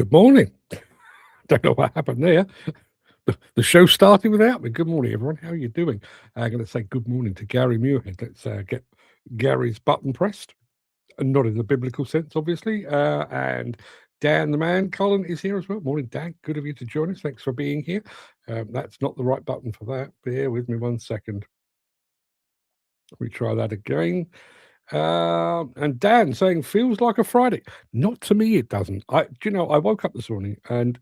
Good morning. Don't know what happened there. The show started without me. Good morning, everyone. How are you doing? I'm going to say good morning to Gary Muirhead. Let's get Gary's button pressed, and not in the biblical sense, obviously. And Dan, the man, Colin is here as well. Morning, Dan. Good of you to join us. Thanks for being here. That's not the right button for that. Bear with me 1 second. Let me try that again. And Dan saying feels like a Friday. Not to me, it doesn't. I woke up this morning and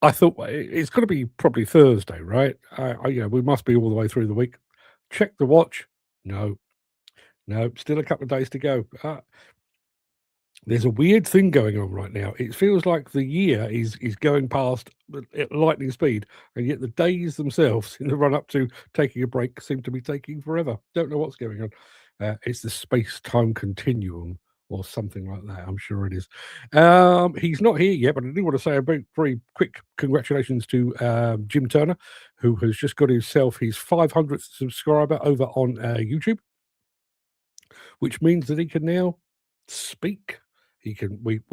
I thought, well, it's gonna be probably Thursday, right? We must be all the way through the week. Check the watch. No, no, still a couple of days to go. There's a weird thing going on right now. It feels like the year is going past at lightning speed, and yet the days themselves in the run up to taking a break seem to be taking forever. Don't know what's going on. It's the space-time continuum or something like that. I'm sure it is. He's not here yet, but I do want to say a very quick congratulations to Jim Turner, who has just got himself his 500th subscriber over on YouTube, which means that he can now speak. We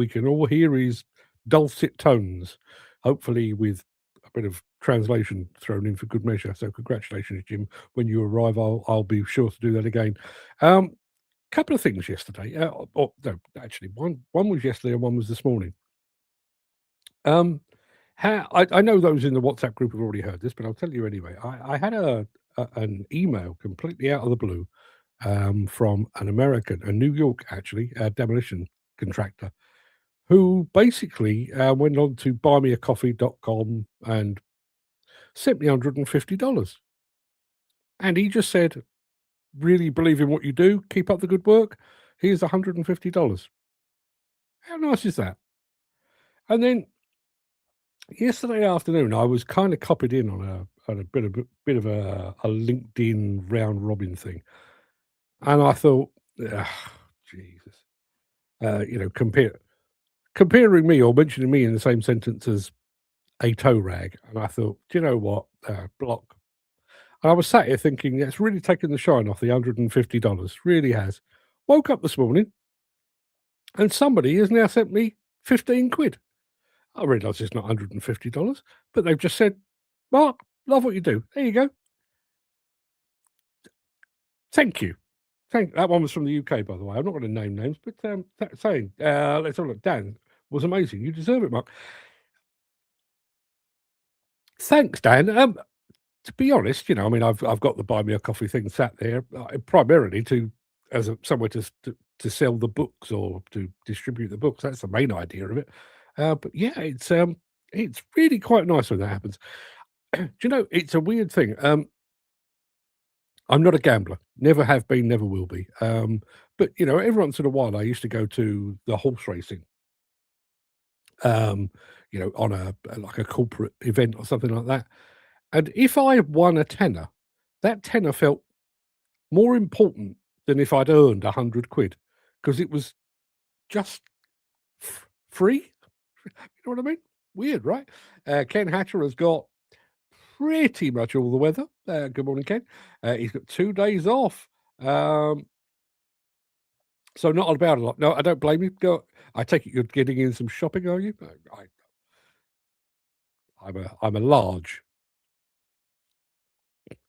can all hear his dulcet tones, hopefully with a bit of translation thrown in for good measure. So congratulations, Jim. When you arrive, I'll be sure to do that again. Couple of things yesterday. No, actually, one was yesterday and one was this morning. I know those in the WhatsApp group have already heard this, but I'll tell you anyway. I had an email completely out of the blue from an American, a New York actually, demolition contractor, who basically went on to buymeacoffee.com and sent me $150. And he just said, really believe in what you do, keep up the good work. Here's $150. How nice is that? And then yesterday afternoon, I was kind of copied in on a bit of a LinkedIn round robin thing, and I thought, Jesus, comparing me or mentioning me in the same sentence as a tow rag, and I thought, do you know what, block. And I was sat here thinking, it's really taken the shine off the $150, really has. Woke up this morning, and somebody has now sent me 15 quid. I realise it's not $150, but they've just said, Mark, love what you do. There you go. Thank you. That one was from the UK, by the way. I'm not going to name names, but let's have a look. Dan was amazing. You deserve it, Mark. Thanks, Dan. To be honest, I mean, I've got the buy me a coffee thing sat there primarily somewhere to sell the books or to distribute the books. That's the main idea of it. But yeah, it's really quite nice when that happens. Do you know, it's a weird thing. I'm not a gambler, never have been, never will be. But every once in a while, I used to go to the horse racing. On like a corporate event or something like that. And if I won a tenner, that tenner felt more important than if I'd earned 100 quid because it was just free. You know what I mean? Weird, right? Ken Hatcher has got pretty much all the weather. Good morning, Ken. He's got 2 days off. So not about a lot. No, I don't blame you. I take it you're getting in some shopping, are you? I'm a large.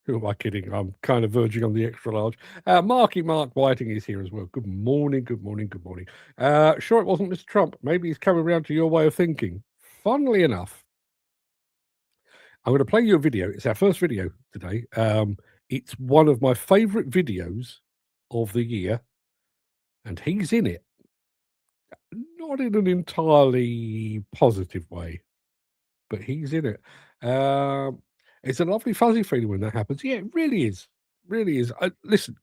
Who am I kidding? I'm kind of verging on the extra large. Mark Whiting is here as well. Good morning, good morning, good morning. Sure it wasn't Mr. Trump. Maybe he's coming around to your way of thinking. Funnily enough, I'm going to play you a video. It's our first video today. It's one of my favourite videos of the year, and he's in it. Not in an entirely positive way, but he's in it. It's a lovely fuzzy feeling when that happens. Yeah, it really is. Really is. Listen,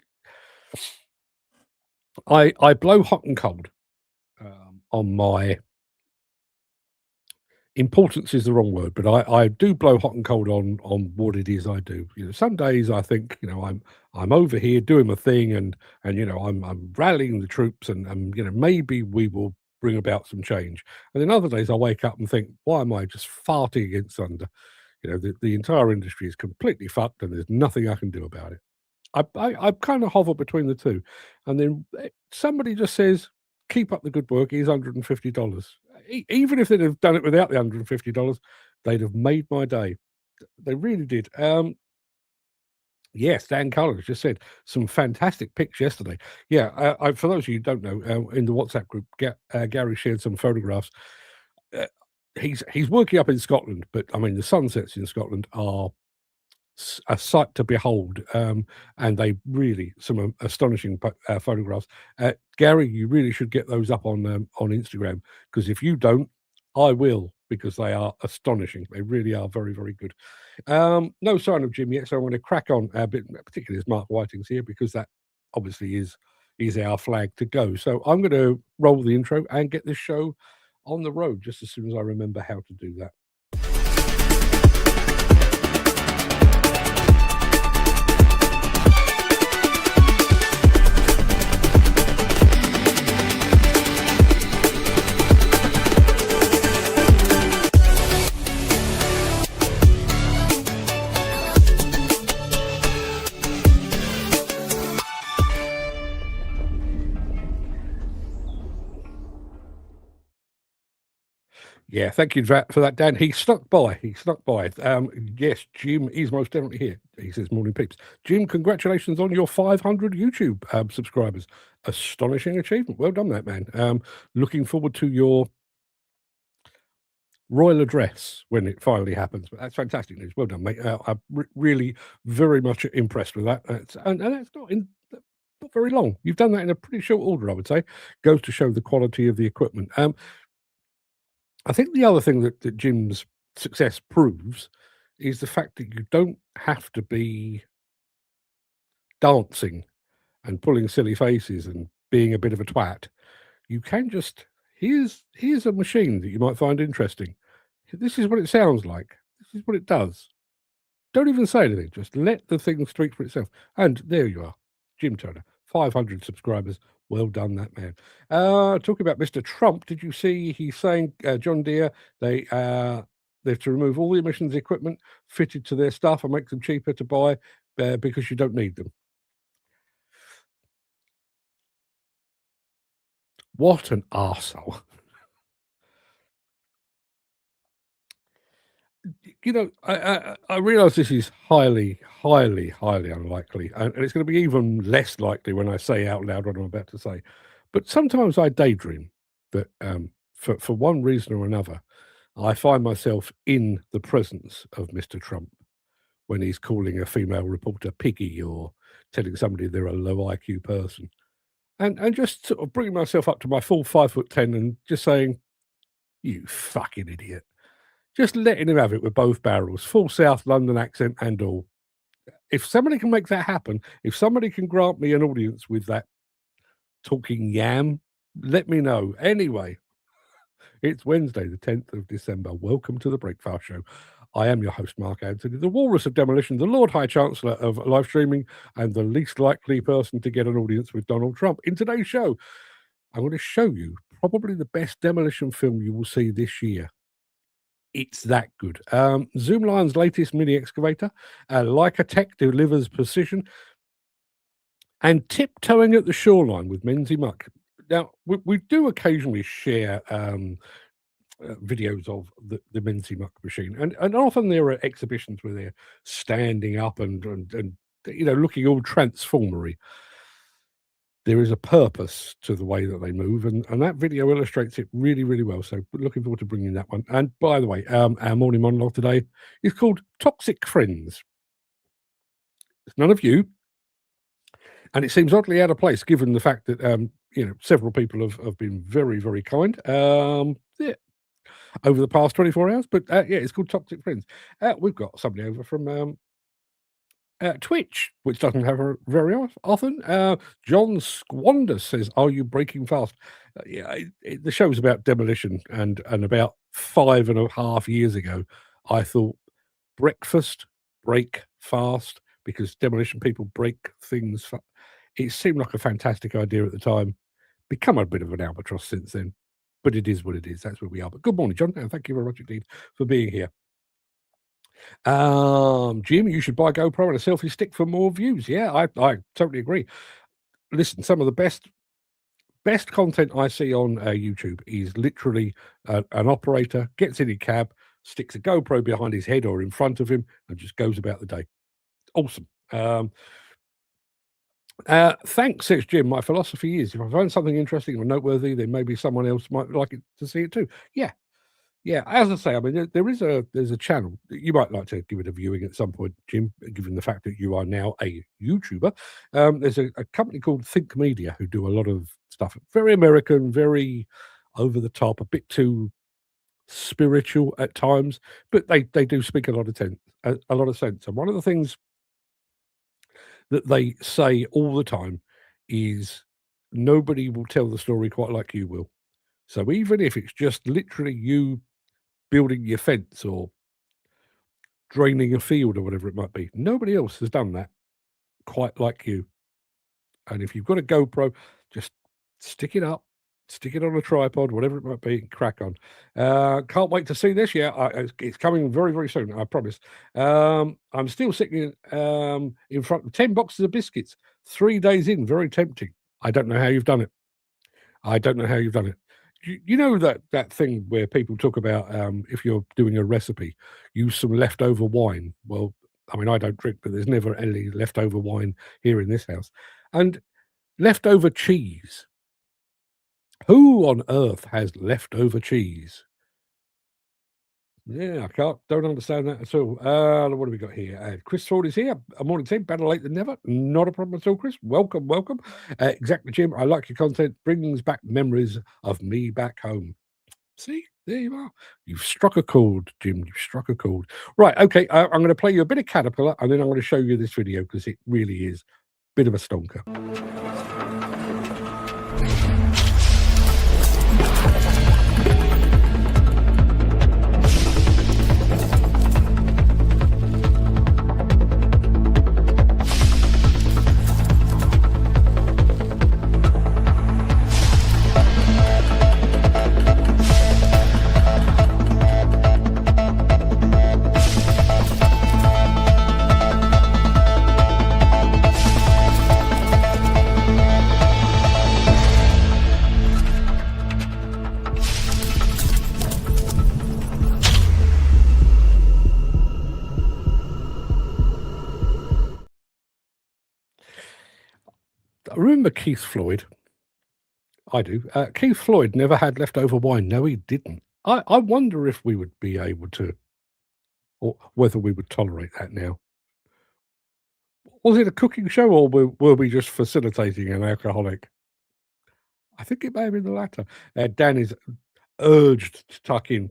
I blow hot and cold on my importance is the wrong word, but I do blow hot and cold on what it is I do. Some days I think I'm over here doing my thing, and I'm rallying the troops, and maybe we will bring about some change. And then other days I wake up and think, why am I just farting against thunder? The entire industry is completely fucked, and there's nothing I can do about it. I kind of hover between the two, and then somebody just says, keep up the good work. Here's $150. Even if they'd have done it without the $150, they'd have made my day. They really did. Yes, Dan Cullen just said some fantastic pics yesterday. Yeah, for those of you who don't know, in the WhatsApp group, Gary shared some photographs. Uh, he's working up in Scotland, but I mean the sunsets in Scotland are a sight to behold, and they really some astonishing photographs. Gary, you really should get those up on Instagram, because if you don't, I will, because they are astonishing. They really are very, very good. No sign of Jim yet, so I'm going to crack on a bit, particularly as Mark Whiting's here, because that obviously is our flag to go. So I'm going to roll the intro and get this show on the road just as soon as I remember how to do that. Yeah, thank you for that, Dan. He snuck by. Yes, Jim is most definitely here. He says, "Morning, peeps." Jim, congratulations on your 500 YouTube subscribers. Astonishing achievement. Well done, that man. Looking forward to your royal address when it finally happens. But that's fantastic news. Well done, mate. I'm really very much impressed with that. And that's not very long. You've done that in a pretty short order, I would say. Goes to show the quality of the equipment. I think the other thing that Jim's success proves is the fact that you don't have to be dancing and pulling silly faces and being a bit of a twat. You can just here's a machine that you might find interesting. This is what it sounds like. This is what it does. Don't even say anything. Just let the thing speak for itself. And there you are, Jim Turner, 500 subscribers. Well done, that man. Talking about Mr. Trump, did you see he's saying, John Deere, they have to remove all the emissions equipment fitted to their stuff and make them cheaper to buy because you don't need them. What an arsehole. You know, I realise this is highly, highly, highly unlikely, and it's going to be even less likely when I say out loud what I'm about to say. But sometimes I daydream that, for one reason or another, I find myself in the presence of Mr. Trump when he's calling a female reporter piggy or telling somebody they're a low IQ person, and just sort of bringing myself up to my full 5'10" and just saying, "You fucking idiot." Just letting him have it with both barrels, full South London accent and all. If somebody can make that happen, if somebody can grant me an audience with that talking yam, let me know. Anyway, it's Wednesday, the 10th of December. Welcome to the Breakfast Show. I am your host, Mark Anthony, the Walrus of Demolition, the Lord High Chancellor of live streaming, and the least likely person to get an audience with Donald Trump. In today's show, I'm going to show you probably the best demolition film you will see this year. It's that good. Zoomlion's latest mini excavator, Leica Tech delivers precision, and tiptoeing at the shoreline with Menzi Muck. Now, we do occasionally share videos of the Menzi Muck machine, and often there are exhibitions where they're standing up and you know, looking all transformery. There is a purpose to the way that they move, and that video illustrates it really, really well. So looking forward to bringing that one. And by the way, our morning monologue today is called Toxic Friends. It's none of you, and it seems oddly out of place given the fact that you know, several people have been very, very kind. Yeah, over the past 24 hours. But yeah, it's called Toxic Friends. We've got somebody over from Twitch, which doesn't happen very often. John Squander says, "Are you breaking fast?" Yeah, the show's about demolition, and about 5.5 years ago, I thought breakfast, break fast, because demolition people break things. It seemed like a fantastic idea at the time. Become a bit of an albatross since then, but it is what it is. That's where we are. But good morning, John, and thank you very much indeed for being here. Jim, you should buy a GoPro and a selfie stick for more views. Yeah, I totally agree. Listen, some of the best best content I see on YouTube is literally an operator gets in his cab, sticks a GoPro behind his head or in front of him, and just goes about the day. Awesome. Thanks, says Jim. My philosophy is if I find something interesting or noteworthy, then maybe someone else might like it to see it too. Yeah. Yeah, as I say, I mean, there's a channel that you might like to give it a viewing at some point, Jim, given the fact that you are now a YouTuber. There's a company called Think Media who do a lot of stuff, very American, very over the top, a bit too spiritual at times, but they do speak a lot of sense. And one of the things that they say all the time is nobody will tell the story quite like you will. So even if it's just literally you building your fence or draining a field or whatever it might be. Nobody else has done that quite like you. And if you've got a GoPro, just stick it up, stick it on a tripod, whatever it might be, and crack on. Can't wait to see this. Yeah, it's coming very, very soon, I promise. I'm still sitting in front of 10 boxes of biscuits, 3 days in, very tempting. I don't know how you've done it. You know that thing where people talk about if you're doing a recipe, use some leftover wine. Well, I mean, I don't drink, but there's never any leftover wine here in this house. And leftover cheese. Who on earth has leftover cheese? Yeah, don't understand that at all. What have we got here? Chris Ford is here. A morning team, better late than never. Not a problem at all, Chris. Welcome. Exactly, Jim. I like your content. Brings back memories of me back home. See, there you are. You've struck a chord, Jim. You've struck a chord. Right, okay. I'm going to play you a bit of Caterpillar, and then I'm going to show you this video because it really is a bit of a stonker. I remember Keith Floyd. I do. Keith Floyd never had leftover wine. No, he didn't. I wonder if we would be able to, or whether we would tolerate that now. Was it a cooking show, or were we just facilitating an alcoholic? I think it may have been the latter. Dan is urged to tuck in.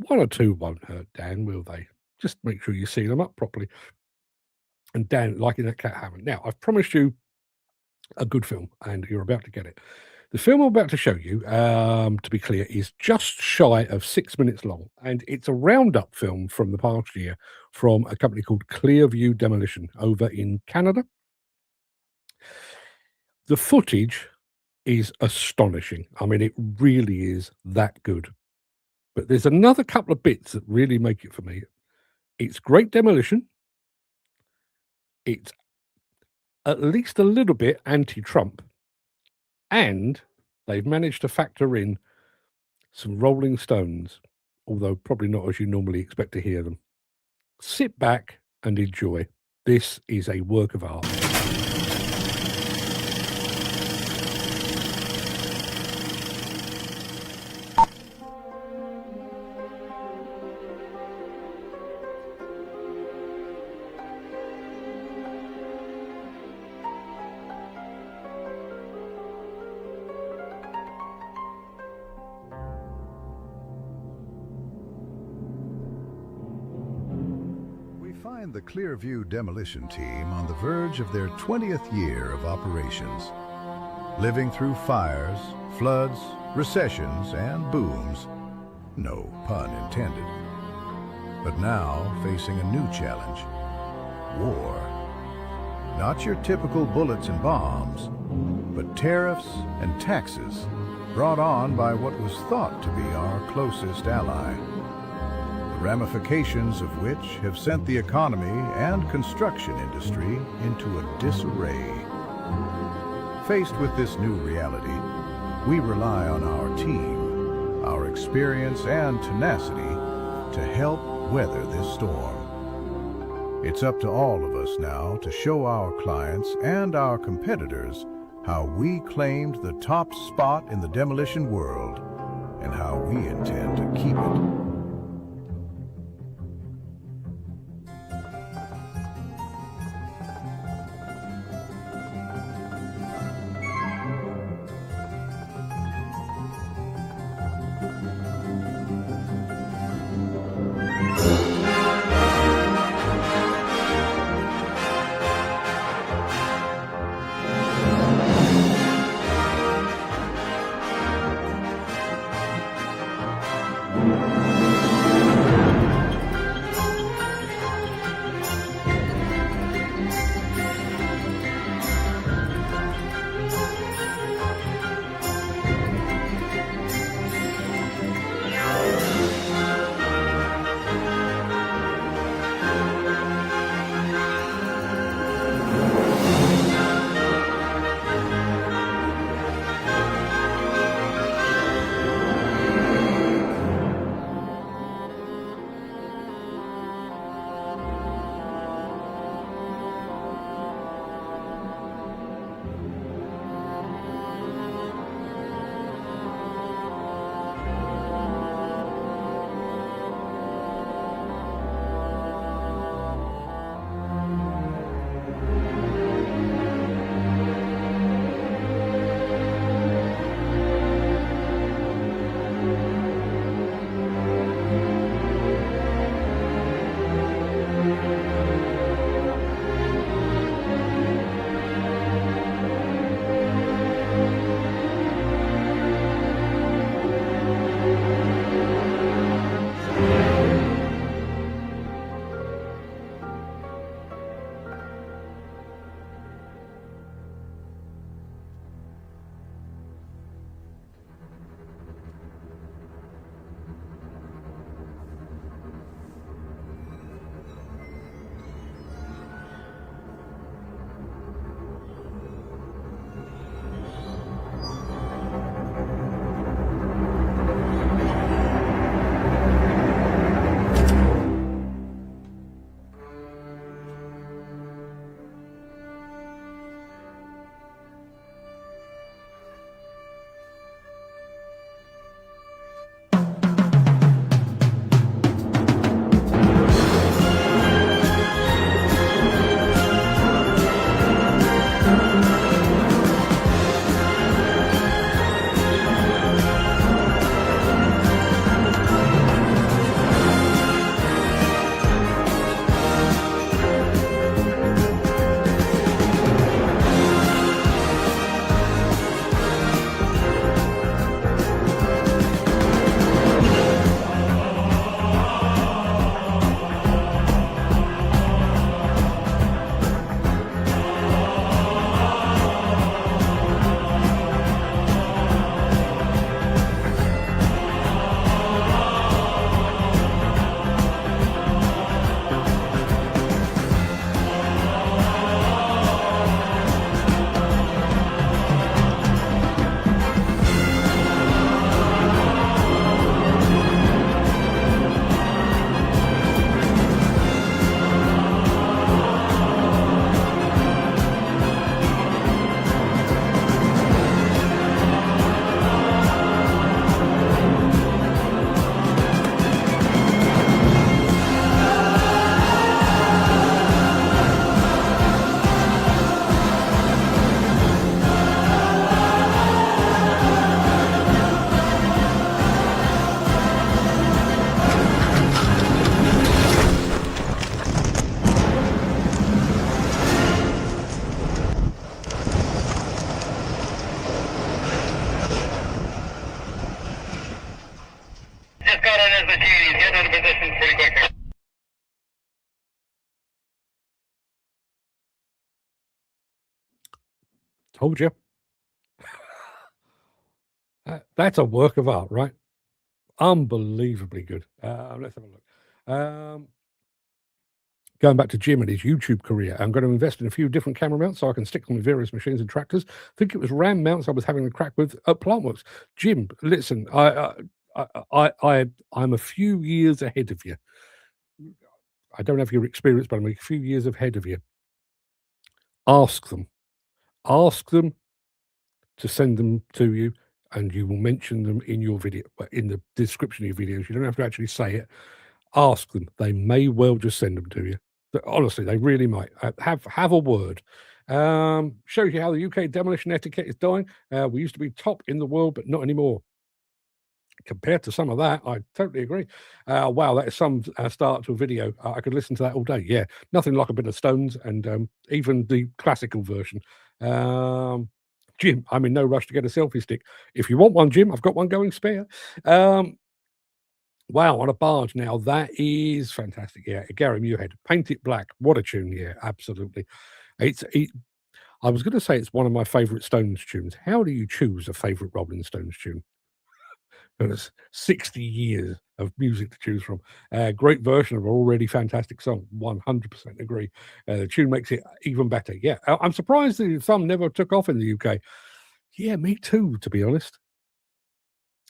One or two won't hurt, Dan, will they? Just make sure you seal them up properly. And Dan, liking that cat, haven't. Now, I've promised you a good film, and you're about to get it. The film I'm about to show you, to be clear, is just shy of 6 minutes long, and it's a roundup film from the past year from a company called Clearview Demolition over in Canada. The footage is astonishing. I mean, it really is that good. But there's another couple of bits that really make it for me. It's great demolition. It's at least a little bit anti-Trump. And they've managed to factor in some Rolling Stones, although probably not as you normally expect to hear them. Sit back and enjoy. This is a work of art. The Clearview Demolition Team on the verge of their 20th year of operations. Living through fires, floods, recessions, and booms. No pun intended. But now facing a new challenge. War. Not your typical bullets and bombs, but tariffs and taxes brought on by what was thought to be our closest ally. Ramifications of which have sent the economy and construction industry into a disarray. Faced with this new reality, we rely on our team, our experience and tenacity to help weather this storm. It's up to all of us now to show our clients and our competitors how we claimed the top spot in the demolition world and how we intend to keep it. Told you. That's a work of art, right? Unbelievably good. Let's have a look. Going back to Jim and his YouTube career, I'm going to invest in a few different camera mounts so I can stick them with various machines and tractors. I think it was RAM mounts I was having a crack with at Plantworks. Jim, listen, I'm a few years ahead of you. I don't have your experience, but I'm a few years ahead of you. Ask them to send them to you, and you will mention them in your video, in the description of your videos. You don't have to actually say it. Ask them. They may well just send them to you. Honestly, they really might. Have a word. Shows you how the UK demolition etiquette is dying. We used to be top in the world, but not anymore. Compared to some of that, I totally agree. Wow, that is some start to a video. I could listen to that all day. Yeah, nothing like a bit of Stones, and even the classical version. Jim, I'm in no rush to get a selfie stick. If you want one, Jim, I've got one going spare. Wow, on a barge now. That is fantastic. Yeah, Gary Muirhead, Paint It Black. What a tune. Yeah, absolutely. I was going to say it's one of my favourite Stones tunes. How do you choose a favourite Rolling Stones tune? There's 60 years of music to choose from. Great version of an already fantastic song. 100% agree. The tune makes it even better. Yeah, I'm surprised the thumb never took off in the UK. Yeah, me too, to be honest.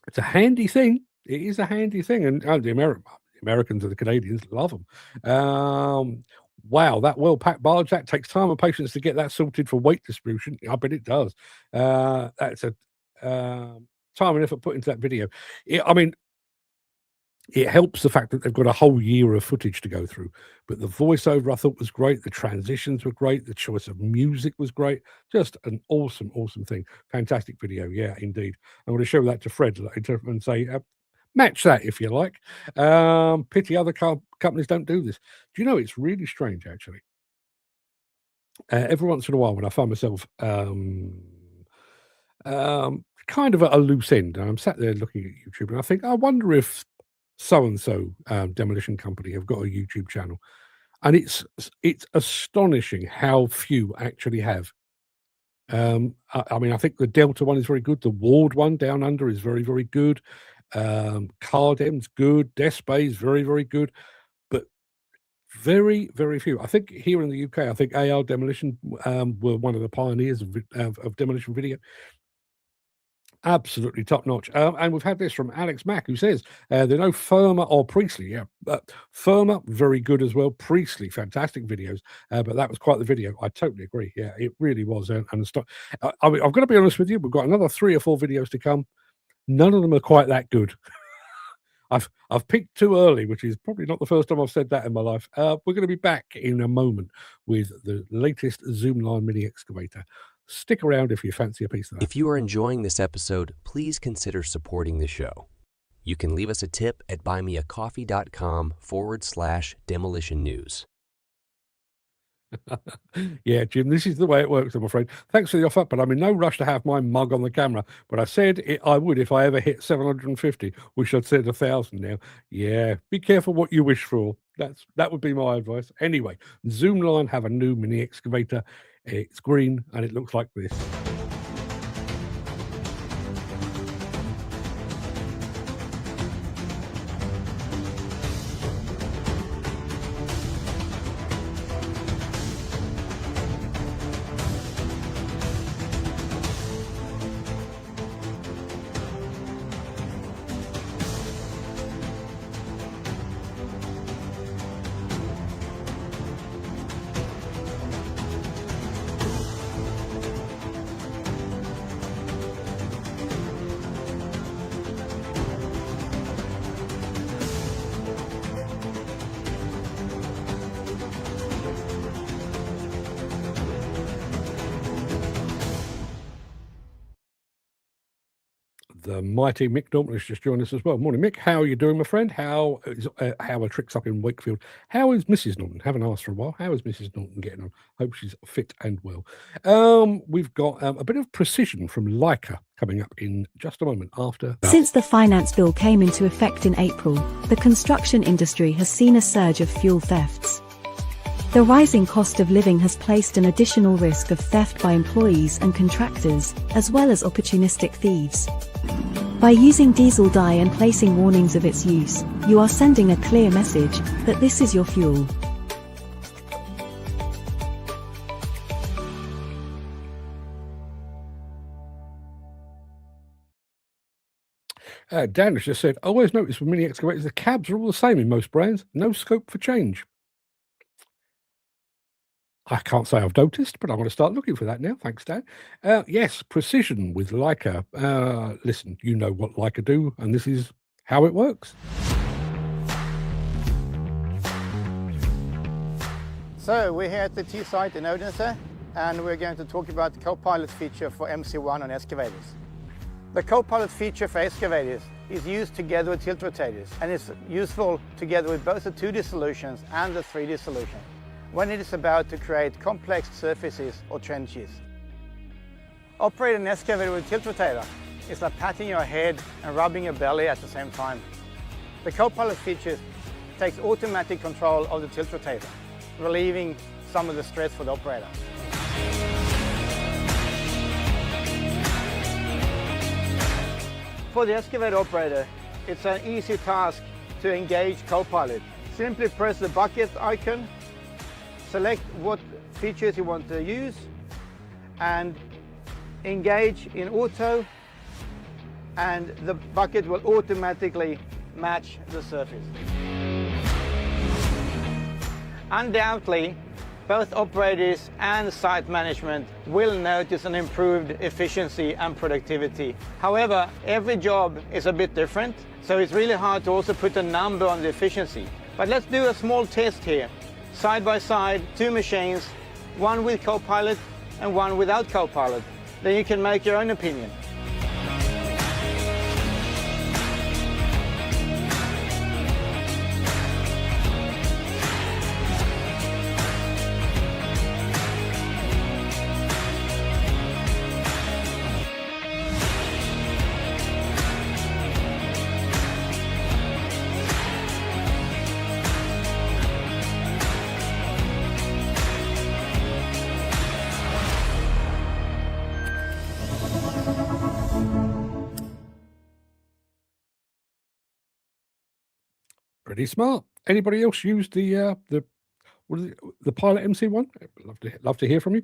It's a handy thing. It is a handy thing, and the Americans and the Canadians love them. Wow, that well-packed barge, that takes time and patience to get that sorted for weight distribution. I bet it does. That's a time and effort put into that video. I mean, it helps the fact that they've got a whole year of footage to go through. But the voiceover I thought was great. The transitions were great. The choice of music was great. Just an awesome, awesome thing. Fantastic video. Yeah, indeed. I'm going to show that to Fred later and say, match that if you like. Pity other companies don't do this. Do you know, it's really strange, actually. Every once in a while when I find myself kind of at a loose end, and I'm sat there looking at YouTube, and I think, I wonder if so-and-so demolition company have got a YouTube channel. And it's astonishing how few actually have. I mean, I think the Delta one is very good. The Ward one down under is very, very good. Cardem's good. Despay is very, very good. But very, very few. I think here in the UK, I think AR Demolition were one of the pioneers of demolition video. Absolutely top notch. And we've had this from Alex Mack, who says they're no Firma or Priestley. Yeah, Firma very good as well. Priestley, fantastic videos. But that was quite the video. I totally agree. Yeah, it really was. And I mean, I've got to be honest with you. We've got another 3 or 4 videos to come. None of them are quite that good. I've peaked too early, which is probably not the first time I've said that in my life. We're going to be back in a moment with the latest Zoomlion mini excavator. Stick around if you fancy a piece of that. If you are enjoying this episode, please consider supporting the show. You can leave us a tip at buymeacoffee.com/demolition news. Yeah, Jim, this is the way it works, I'm afraid. Thanks for the offer, but I'm in no rush to have my mug on the camera. But I said I would if I ever hit 750, which I'd said 1,000 now. Yeah, be careful what you wish for. That would be my advice. Anyway, Zoomlion have a new mini excavator. It's green and it looks like this. The mighty Mick Norton has just joined us as well. Morning, Mick. How are you doing, my friend? How are tricks up in Wakefield? How is Mrs. Norton? Haven't asked for a while. How is Mrs. Norton getting on? Hope she's fit and well. We've got a bit of precision from Leica coming up in just a moment after. Since the finance bill came into effect in April, the construction industry has seen a surge of fuel thefts. The rising cost of living has placed an additional risk of theft by employees and contractors, as well as opportunistic thieves. By using diesel dye and placing warnings of its use, you are sending a clear message that this is your fuel. Dan has just said, always noticed with mini excavators, the cabs are all the same in most brands. No scope for change. I can't say I've noticed, but I'm going to start looking for that now. Thanks, Dan. Yes, precision with Leica. Listen, you know what Leica do, and this is how it works. So we're here at the T site in Odense, and we're going to talk about the co-pilot feature for MC1 on excavators. The co-pilot feature for excavators is used together with tilt rotators, and it's useful together with both the 2D solutions and the 3D solution when it is about to create complex surfaces or trenches. Operating an excavator with tilt rotator is like patting your head and rubbing your belly at the same time. The co-pilot feature takes automatic control of the tilt rotator, relieving some of the stress for the operator. For the excavator operator, it's an easy task to engage co-pilot. Simply press the bucket icon, select what features you want to use, and engage in auto, and the bucket will automatically match the surface. Undoubtedly, both operators and site management will notice an improved efficiency and productivity. However, every job is a bit different, so it's really hard to also put a number on the efficiency. But let's do a small test here. Side by side, two machines, one with co-pilot and one without co-pilot. Then you can make your own opinion. Pretty smart. Anybody else use the Pilot MC1? Love to hear from you.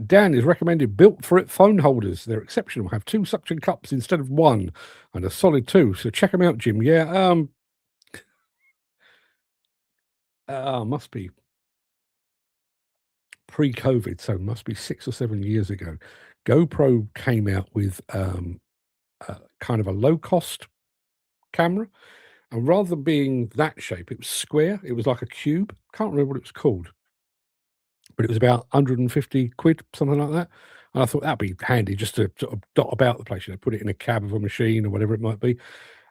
Dan is recommended built for it phone holders. They're exceptional. Have two suction cups instead of one, and a solid two. So check them out, Jim. Yeah. Must be pre-COVID, so must be 6 or 7 years ago. GoPro came out with kind of a low-cost camera. And rather than being that shape, it was square. It was like a cube. Can't remember what it was called. But it was about 150 quid, something like that. And I thought that'd be handy just to sort of dot about the place, put it in a cab of a machine or whatever it might be.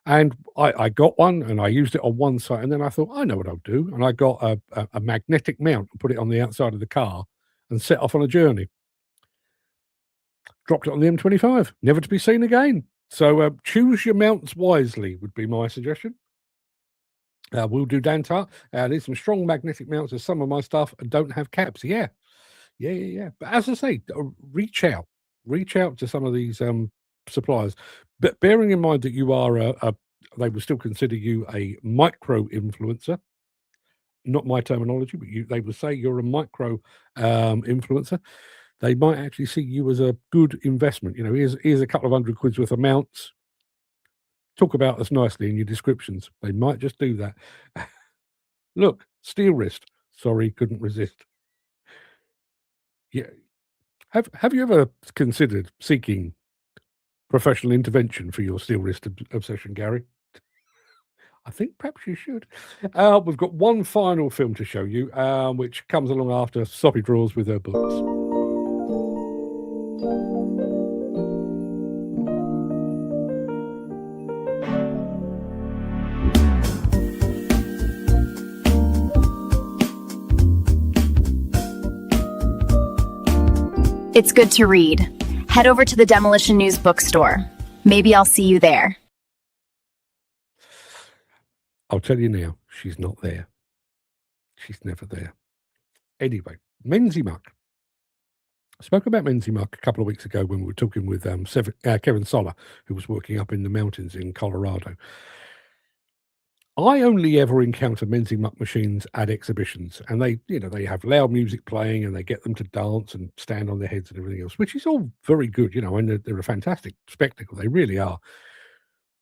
And I got one and I used it on one side. And then I thought, I know what I'll do. And I got a magnetic mount and put it on the outside of the car and set off on a journey. Dropped it on the M25, never to be seen again. So choose your mounts wisely would be my suggestion. We'll do Dantar. There's some strong magnetic mounts of some of my stuff and don't have caps. Yeah. But as I say, reach out to some of these suppliers. But bearing in mind that you are they will still consider you a micro influencer. Not my terminology, but they will say you're a micro influencer. They might actually see you as a good investment. Here's a couple of hundred quid's worth of mounts. Talk about us nicely in your descriptions. They might just do that. Look, steel wrist. Sorry, couldn't resist. Yeah. Have you ever considered seeking professional intervention for your steel wrist obsession, Gary? I think perhaps you should. We've got one final film to show you, which comes along after Soppy Draws with her books. It's good to read. Head over to the Demolition News bookstore. Maybe I'll see you there. I'll tell you now, she's not there. She's never there. Anyway, Menzi Muck. I spoke about Menzi Muck a couple of weeks ago when we were talking with Kevin Soller, who was working up in the mountains in Colorado. I only ever encounter Menzi Muck machines at exhibitions, and they have loud music playing, and they get them to dance and stand on their heads and everything else, which is all very good, and they're a fantastic spectacle. They really are.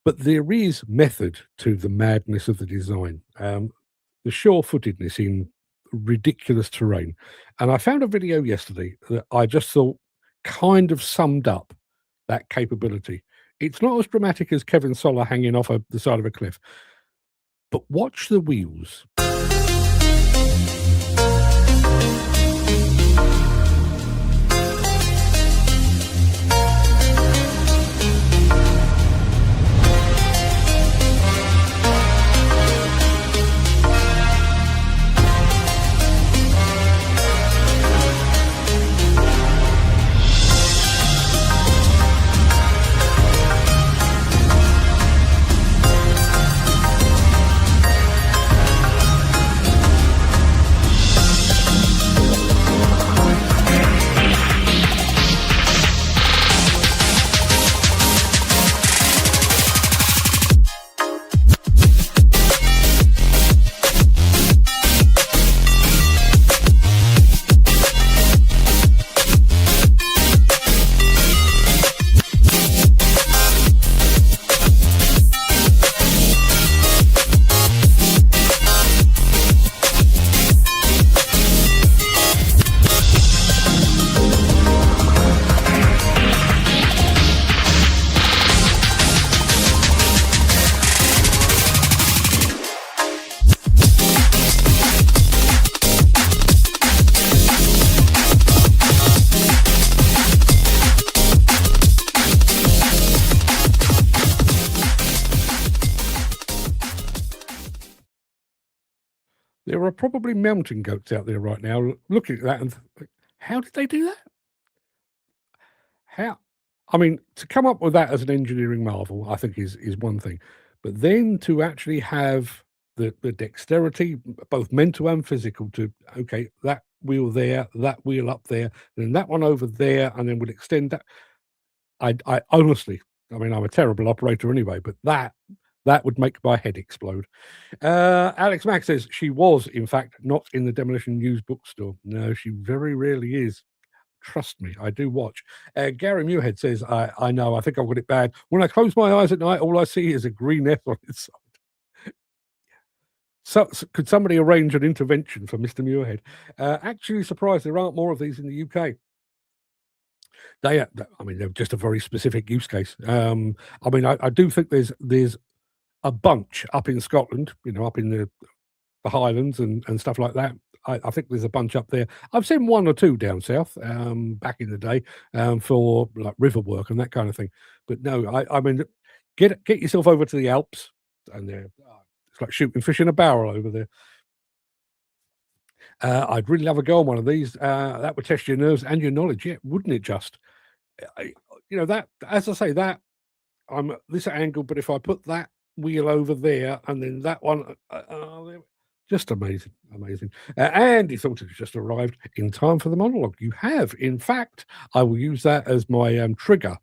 But there is method to the madness of the design, the sure-footedness in ridiculous terrain. And I found a video yesterday that I just thought kind of summed up that capability. It's not as dramatic as Kevin Soller hanging off the side of a cliff, but watch the wheels. There are probably mountain goats out there right now looking at that and how did they do that? How? I mean, to come up with that as an engineering marvel, I think is one thing, but then to actually have the dexterity, both mental and physical, to okay, that wheel there, that wheel up there, then that one over there, and then we'll extend that. I honestly, I mean, I'm a terrible operator anyway, but that would make my head explode. Alex Mack says she was, in fact, not in the Demolition News bookstore. No, she very rarely is. Trust me, I do watch. Gary Muirhead says, I know, I think I've got it bad. When I close my eyes at night, all I see is a green F on its side. So could somebody arrange an intervention for Mr. Muirhead? Actually surprised there aren't more of these in the UK. I mean, they're just a very specific use case. I mean, I do think there's a bunch up in Scotland, up in the Highlands and stuff like that. I think there's a bunch up there. I've seen one or two down south back in the day for like river work and that kind of thing. But no, I mean, get yourself over to the Alps, and it's like shooting fish in a barrel over there. I'd really love a go on one of these. That would test your nerves and your knowledge, yeah, wouldn't it? Just that, as I say, that I'm this angle, but if I put that wheel over there and then that one, just amazing. And he thought it just arrived in time for the monologue. You have, in fact, I will use that as my trigger.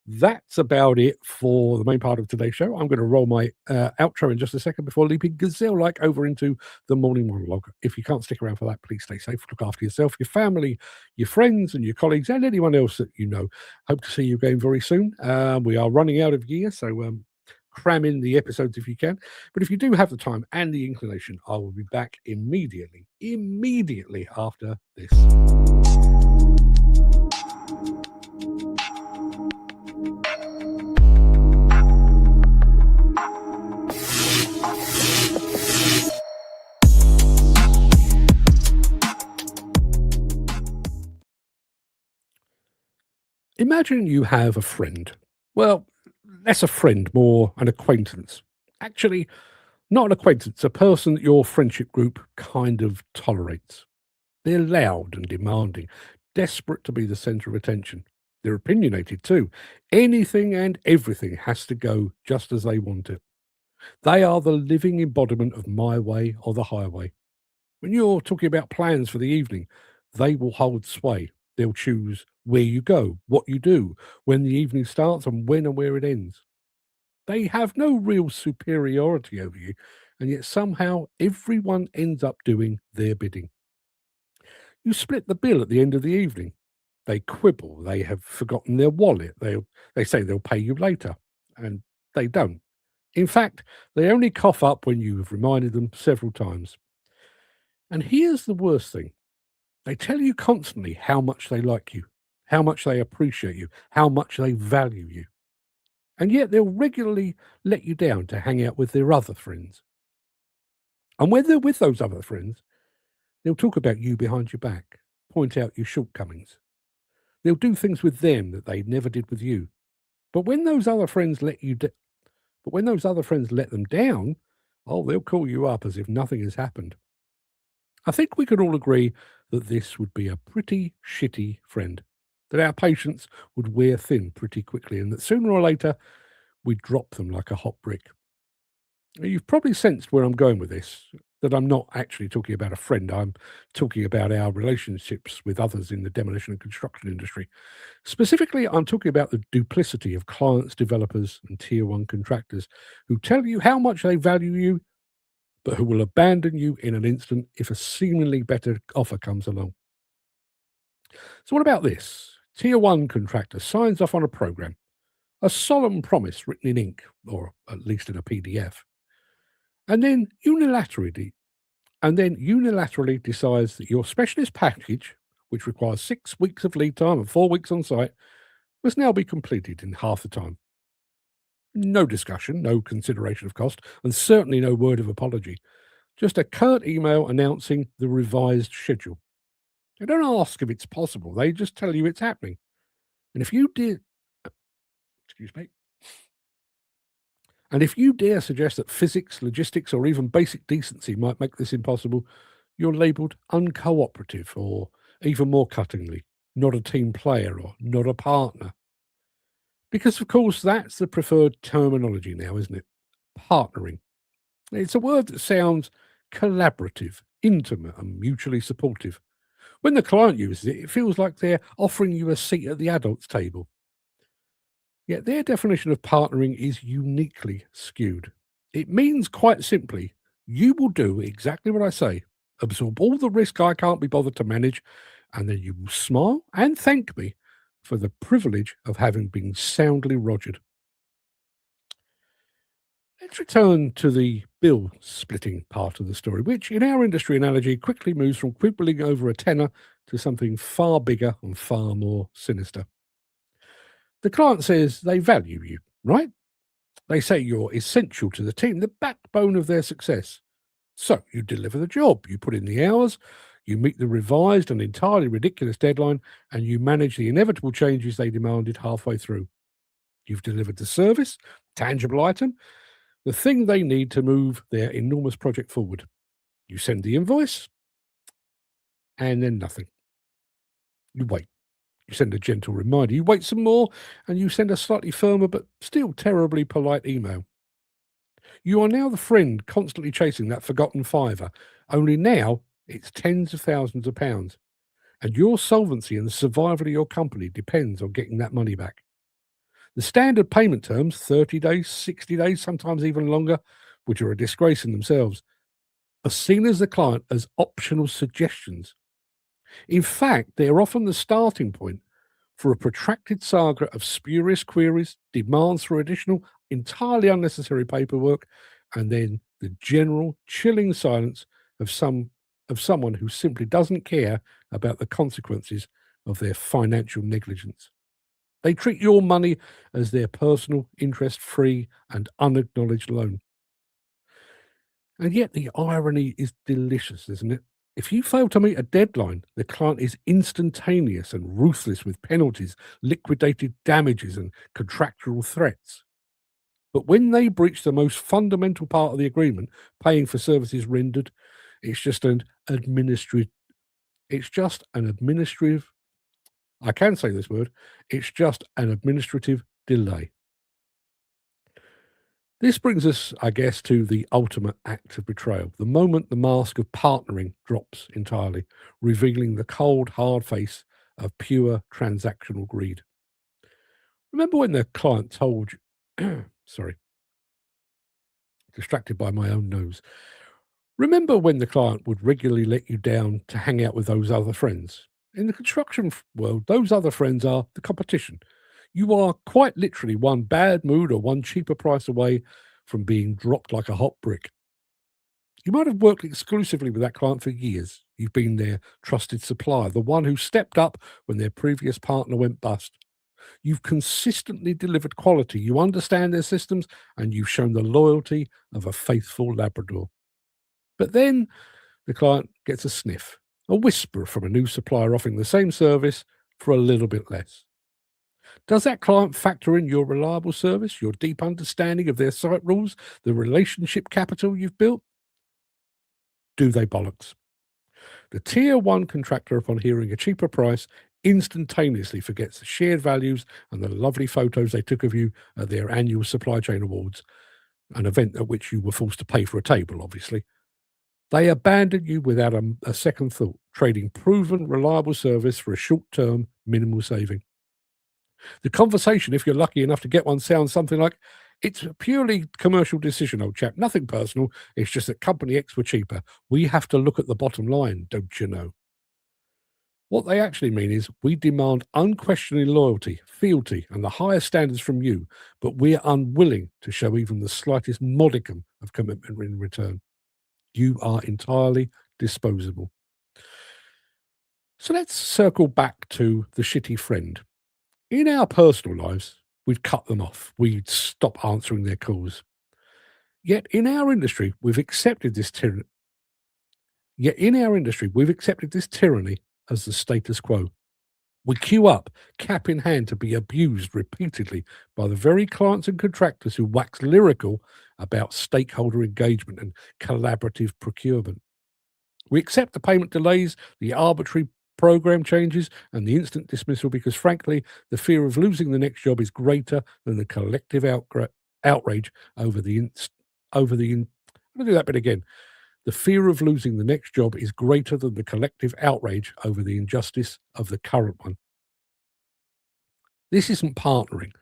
That's about it for the main part of today's show. I'm going to roll my outro in just a second before leaping gazelle-like over into the morning monologue. If you can't stick around for that, please stay safe. Look after yourself, your family, your friends, and your colleagues, and anyone else that you know. Hope to see you again very soon. We are running out of gear, so cram in the episodes if you can. But if you do have the time and the inclination, I will be back immediately after this. Imagine you have a friend. Well, less a friend, more an acquaintance. Actually, not an acquaintance, a person that your friendship group kind of tolerates. They're loud and demanding, desperate to be the centre of attention. They're opinionated too. Anything and everything has to go just as they want it. They are the living embodiment of my way or the highway. When you're talking about plans for the evening, they will hold sway. They'll choose where you go, what you do, when the evening starts, and when and where it ends. They have no real superiority over you, and yet somehow everyone ends up doing their bidding. You split the bill at the end of the evening. They quibble. They have forgotten their wallet. They say they'll pay you later. and they don't. In fact, they only cough up when you have reminded them several times. And here's the worst thing. They tell you constantly how much they like you, how much they appreciate you, how much they value you. And yet they'll regularly let you down to hang out with their other friends. And when they're with those other friends, they'll talk about you behind your back, point out your shortcomings. They'll do things with them that they never did with you. But when those other friends let them down, oh, they'll call you up as if nothing has happened. I think we could all agree that this would be a pretty shitty friend, that our patience would wear thin pretty quickly, and that sooner or later we'd drop them like a hot brick. You've probably sensed where I'm going with this, that I'm not actually talking about a friend. I'm talking about our relationships with others in the demolition and construction industry. Specifically, I'm talking about the duplicity of clients, developers, and tier one contractors who tell you how much they value you, but who will abandon you in an instant if a seemingly better offer comes along. So what about this? Tier one contractor signs off on a program, a solemn promise written in ink, or at least in a PDF, and then unilaterally decides that your specialist package, which requires 6 weeks of lead time and 4 weeks on site, must now be completed in half the time. No discussion, no consideration of cost, and certainly no word of apology. Just a curt email announcing the revised schedule. They don't ask if it's possible, they just tell you it's happening. And if you dare suggest that physics, logistics, or even basic decency might make this impossible, you're labelled uncooperative, or even more cuttingly, not a team player or not a partner. Because, of course, that's the preferred terminology now, isn't it? Partnering. It's a word that sounds collaborative, intimate, and mutually supportive. When the client uses it, it feels like they're offering you a seat at the adults' table. Yet their definition of partnering is uniquely skewed. It means, quite simply, you will do exactly what I say, absorb all the risk I can't be bothered to manage, and then you will smile and thank me for the privilege of having been soundly rogered. Let's return to the bill splitting part of the story, which in our industry analogy quickly moves from quibbling over a tenner to something far bigger and far more sinister. The client says they value you, right? They say you're essential to the team, the backbone of their success. So you deliver the job, you put in the hours, you meet the revised and entirely ridiculous deadline, and you manage the inevitable changes they demanded halfway through. You've delivered the service, tangible item, the thing they need to move their enormous project forward. You send the invoice, and then nothing. You wait. You send a gentle reminder. You wait some more, and you send a slightly firmer but still terribly polite email. You are now the friend constantly chasing that forgotten fiver, only now it's tens of thousands of pounds, and your solvency and the survival of your company depends on getting that money back. The standard payment terms, 30 days, 60 days, sometimes even longer, which are a disgrace in themselves, are seen as the client as optional suggestions. In fact, they are often the starting point for a protracted saga of spurious queries, demands for additional, entirely unnecessary paperwork, and then the general chilling silence of someone who simply doesn't care about the consequences of their financial negligence. They treat your money as their personal, interest-free, and unacknowledged loan. And yet the irony is delicious, isn't it? If you fail to meet a deadline, the client is instantaneous and ruthless with penalties, liquidated damages, and contractual threats. But when they breach the most fundamental part of the agreement, paying for services rendered, it's just an administrative, I can say this word, it's just an administrative delay. This brings us, I guess, to the ultimate act of betrayal, the moment the mask of partnering drops entirely, revealing the cold, hard face of pure transactional greed. Remember when the client told you, sorry, distracted by my own nose. Remember when the client would regularly let you down to hang out with those other friends? In the construction world, those other friends are the competition. You are quite literally one bad mood or one cheaper price away from being dropped like a hot brick. You might have worked exclusively with that client for years. You've been their trusted supplier, the one who stepped up when their previous partner went bust. You've consistently delivered quality, you understand their systems, and you've shown the loyalty of a faithful Labrador. But then the client gets a sniff, a whisper from a new supplier offering the same service for a little bit less. Does that client factor in your reliable service, your deep understanding of their site rules, the relationship capital you've built? Do they bollocks? The tier 1 contractor, upon hearing a cheaper price, instantaneously forgets the shared values and the lovely photos they took of you at their annual supply chain awards, an event at which you were forced to pay for a table, obviously. They abandon you without a second thought, trading proven, reliable service for a short-term, minimal saving. The conversation, if you're lucky enough to get one, sounds something like, "It's a purely commercial decision, old chap, nothing personal. It's just that company X were cheaper. We have to look at the bottom line, don't you know?" What they actually mean is, we demand unquestioning loyalty, fealty, and the highest standards from you, but we are unwilling to show even the slightest modicum of commitment in return. You are entirely disposable. So let's circle back to the shitty friend. In our personal lives, we'd cut them off. We'd stop answering their calls. Yet in our industry, we've accepted this tyranny. As the status quo. We queue up, cap in hand, to be abused repeatedly by the very clients and contractors who wax lyrical about stakeholder engagement and collaborative procurement. We accept the payment delays, the arbitrary program changes, and the instant dismissal because, frankly, the fear of losing the next job is greater than the collective outrage over the. I'm going to do that bit again. The fear of losing the next job is greater than the collective outrage over the injustice of the current one. This isn't partnering.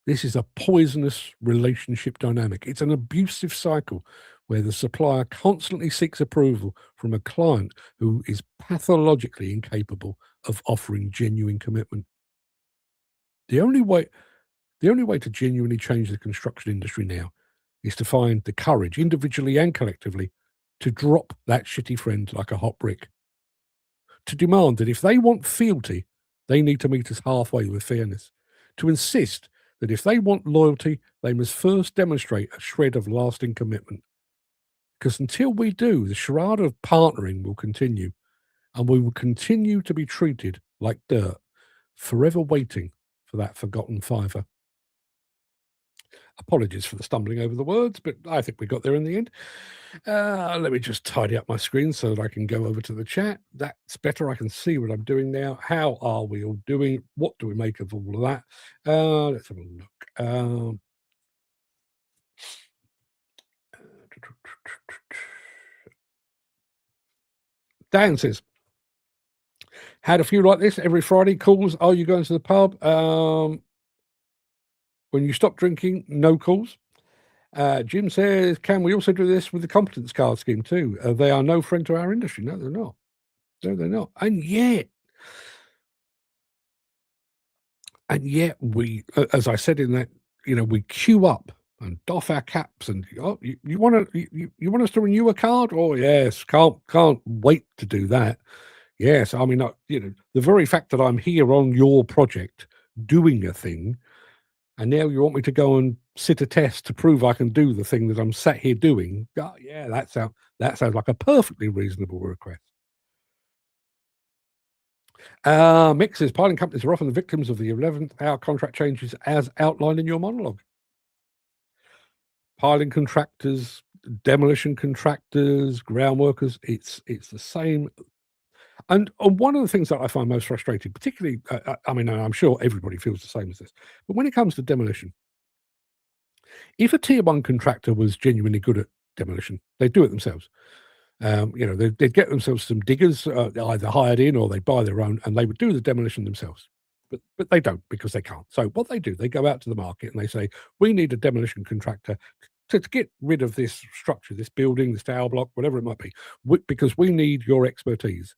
This is a poisonous relationship dynamic. It's an abusive cycle where the supplier constantly seeks approval from a client who is pathologically incapable of offering genuine commitment. The only way to genuinely change the construction industry now is to find the courage, individually and collectively, to drop that shitty friend like a hot brick. To demand that if they want fealty, they need to meet us halfway with fairness. To insist that if they want loyalty, they must first demonstrate a shred of lasting commitment. Because until we do, the charade of partnering will continue, and we will continue to be treated like dirt, forever waiting for that forgotten fiver. Apologies for the stumbling over the words, but I think we got there in the end. Let me just tidy up my screen so that I can go over to the chat. That's better. I can see what I'm doing now. How are we all doing? What do we make of all of that? Let's have a look. Dan says, had a few like this every Friday. Calls, are you going to the pub? When you stop drinking, no calls. Jim says, can we also do this with the competence card scheme too? They are no friend to our industry. No, they're not. No, they're not. And yet we, as I said in that, we queue up and doff our caps and, oh, you want us to renew a card? Oh yes, can't wait to do that. Yes, I mean, the very fact that I'm here on your project doing a thing, and now you want me to go and sit a test to prove I can do the thing that I'm sat here doing. Oh, yeah, that sounds like a perfectly reasonable request. Mick says, piling companies are often the victims of the 11th hour contract changes as outlined in your monologue. Piling contractors, demolition contractors, ground workers, it's the same. And one of the things that I find most frustrating, particularly, I mean, I'm sure everybody feels the same as this, but when it comes to demolition, if a tier 1 contractor was genuinely good at demolition, they'd do it themselves. They'd get themselves some diggers, either hired in or they'd buy their own, and they would do the demolition themselves. But they don't, because they can't. So what they do, they go out to the market and they say, we need a demolition contractor to get rid of this structure, this building, this tower block, whatever it might be, because we need your expertise.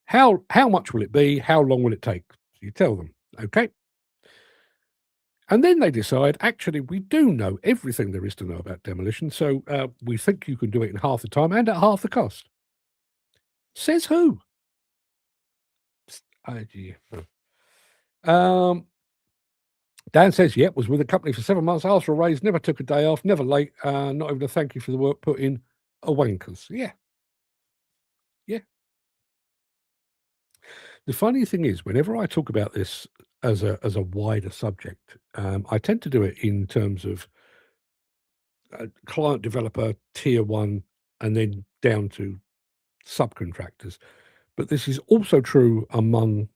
How much will it be? How long will it take? You tell them, okay? And then they decide, actually, we do know everything there is to know about demolition, so we think you can do it in half the time and at half the cost. Says who? Oh, dear. Dan says, yep, was with the company for 7 months, asked for a raise, never took a day off, never late, not even a thank you for the work put in. A wankers. Yeah. Yeah. The funny thing is, whenever I talk about this as a wider subject, I tend to do it in terms of client developer, tier one, and then down to subcontractors. But this is also true among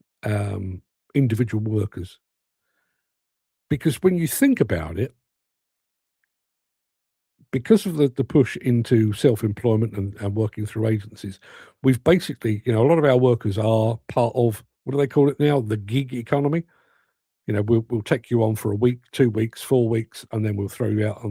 individual workers. Because when you think about it, because of the push into self-employment and working through agencies, we've basically, a lot of our workers are part of, what do they call it now? The gig economy. We'll take you on for a week, 2 weeks, 4 weeks, and then we'll throw you out.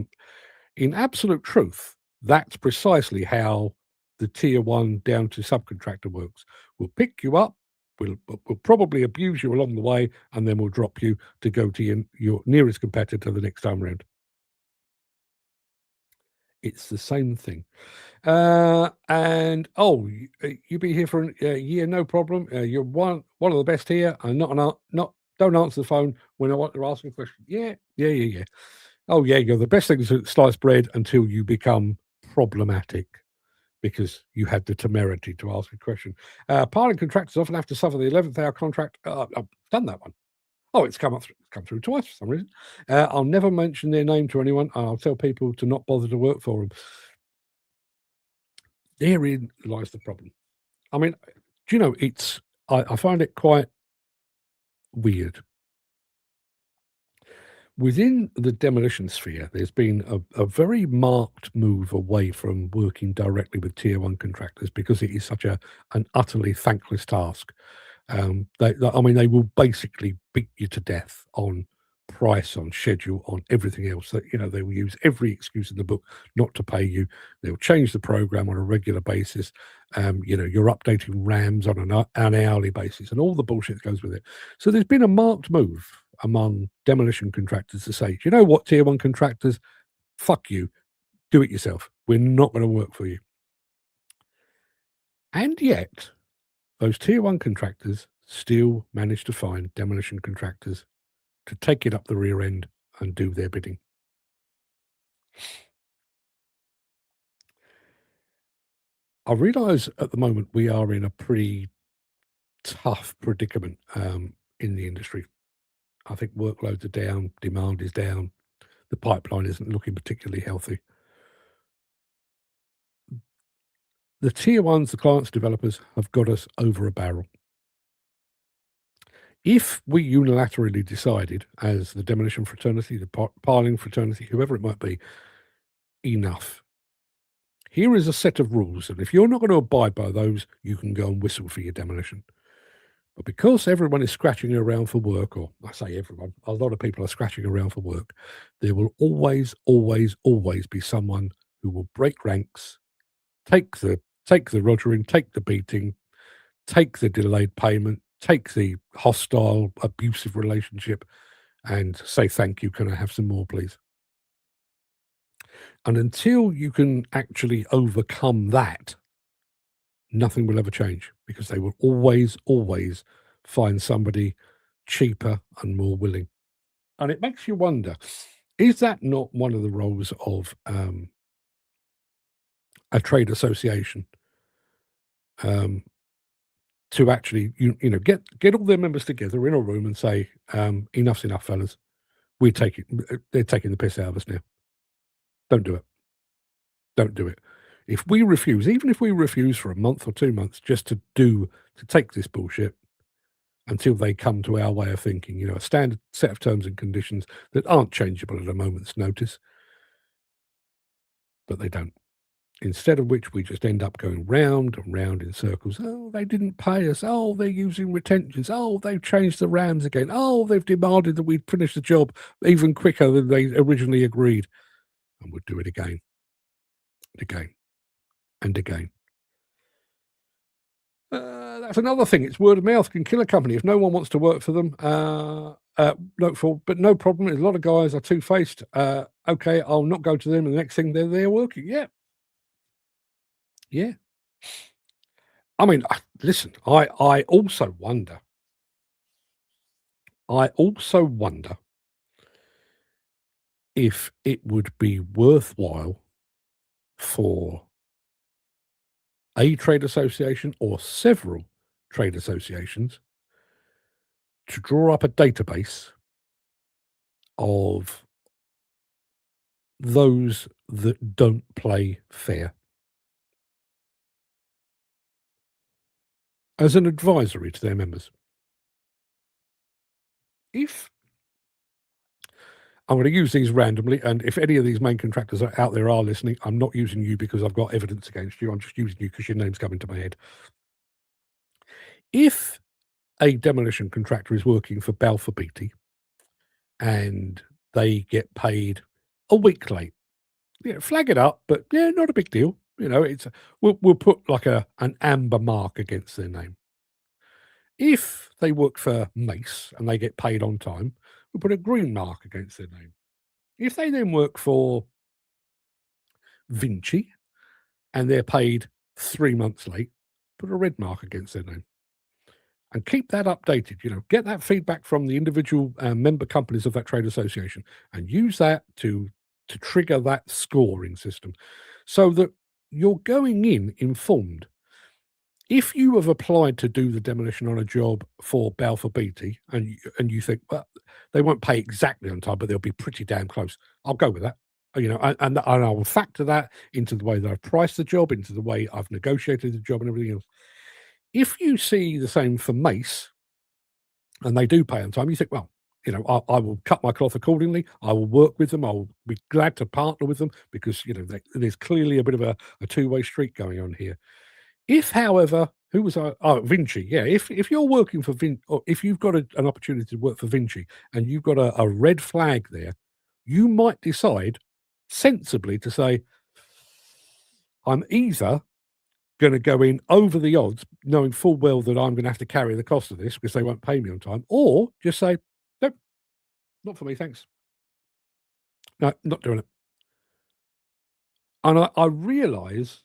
In absolute truth, that's precisely how the tier one down to subcontractor works. We'll pick you up, we'll probably abuse you along the way, and then we'll drop you to go to your nearest competitor the next time around. It's the same thing. And you be here for a year, no problem. You're one of the best here, and don't answer the phone when I want to ask a question. Yeah. Oh yeah, you're the best thing to slice bread until you become problematic because you had the temerity to ask a question. Piling contractors often have to suffer the 11th hour contract. I've done that one. Oh, it's come through twice for some reason. I'll never mention their name to anyone. I'll tell people to not bother to work for them. Therein lies the problem. I mean, do you know, I find it quite weird. Within the demolition sphere, there's been a very marked move away from working directly with tier one contractors because it is such an utterly thankless task. They will basically beat you to death on price, on schedule, on everything else. That they will use every excuse in the book not to pay you. They'll change the program on a regular basis. You're updating RAMs on an hourly basis, and all the bullshit that goes with it. So there's been a marked move among demolition contractors to say, you know what, tier one contractors, fuck you, do it yourself. We're not going to work for you. And yet, those tier one contractors still manage to find demolition contractors to take it up the rear end and do their bidding. I realise at the moment we are in a pretty tough predicament in the industry. I think workloads are down, demand is down, the pipeline isn't looking particularly healthy. The tier ones, the clients, developers have got us over a barrel. If we unilaterally decided, as the demolition fraternity, the piling fraternity, whoever it might be, enough, here is a set of rules, and if you're not going to abide by those, you can go and whistle for your demolition. But because everyone is scratching around for work, or I say everyone, a lot of people are scratching around for work, there will always, always, always be someone who will break ranks, take the rogering, take the beating, take the delayed payment, take the hostile, abusive relationship, and say, thank you, can I have some more, please? And until you can actually overcome that, nothing will ever change, because they will always, always find somebody cheaper and more willing. And it makes you wonder, is that not one of the roles of a trade association? To actually, get all their members together in a room and say, enough's enough, fellas. They're taking the piss out of us now. Don't do it. Don't do it. If we refuse, even if we refuse for a month or 2 months just to take this bullshit until they come to our way of thinking, a standard set of terms and conditions that aren't changeable at a moment's notice, but they don't. Instead of which we just end up going round and round in circles. Oh, they didn't pay us. Oh, they're using retentions. Oh, they've changed the RAMs again. Oh, they've demanded that we finish the job even quicker than they originally agreed. And we'll do it again, and again, and again. That's another thing. It's word of mouth can kill a company. If no one wants to work for them, Noteful, but no problem. A lot of guys are two-faced. Okay, I'll not go to them, and the next thing they're there working. Yeah. I mean, listen, I also wonder if it would be worthwhile for a trade association or several trade associations to draw up a database of those that don't play fair as an advisory to their members. If I'm going to use these randomly, and if any of these main contractors are out there are listening, I'm not using you because I've got evidence against you. I'm just using you because your name's coming to my head. If a demolition contractor is working for Balfour Beatty and they get paid a week late, flag it up, but not a big deal. It's we'll put like an amber mark against their name. If they work for Mace and they get paid on time, we'll put a green mark against their name. If they then work for Vinci and they're paid 3 months late, put a red mark against their name. And keep that updated. Get that feedback from the individual member companies of that trade association and use that to trigger that scoring system so that you're going in informed. If you have applied to do the demolition on a job for Balfour Beatty and you think, well, they won't pay exactly on time, but they'll be pretty damn close, I'll go with that. And I will factor that into the way that I've priced the job, into the way I've negotiated the job and everything else. If you see the same for Mace and they do pay on time, you think, well, I will cut my cloth accordingly. I will work with them. I'll be glad to partner with them because, there's clearly a bit of a two-way street going on here. If, however, who was I? Oh, Vinci. Yeah. If you're working for or if you've got an opportunity to work for Vinci and you've got a red flag there, you might decide sensibly to say, I'm either going to go in over the odds, knowing full well that I'm going to have to carry the cost of this because they won't pay me on time, or just say, nope, not for me, thanks. No, not doing it. And I realise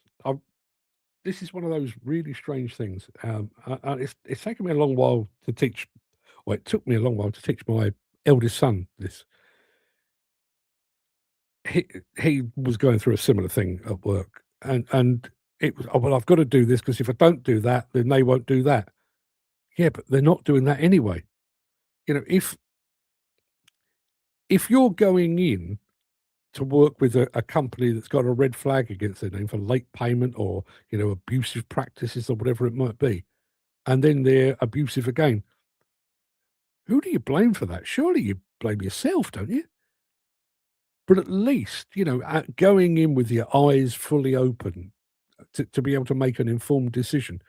this is one of those really strange things. It's taken me a long while to teach, or it took me a long while to teach my eldest son this. He was going through a similar thing at work, and it was, well, I've got to do this because if I don't do that, then they won't do that. Yeah, but they're not doing that anyway. If you're going in to work with a company that's got a red flag against their name for late payment or, abusive practices or whatever it might be, and then they're abusive again, who do you blame for that? Surely you blame yourself, don't you? But at least, going in with your eyes fully open to be able to make an informed decision.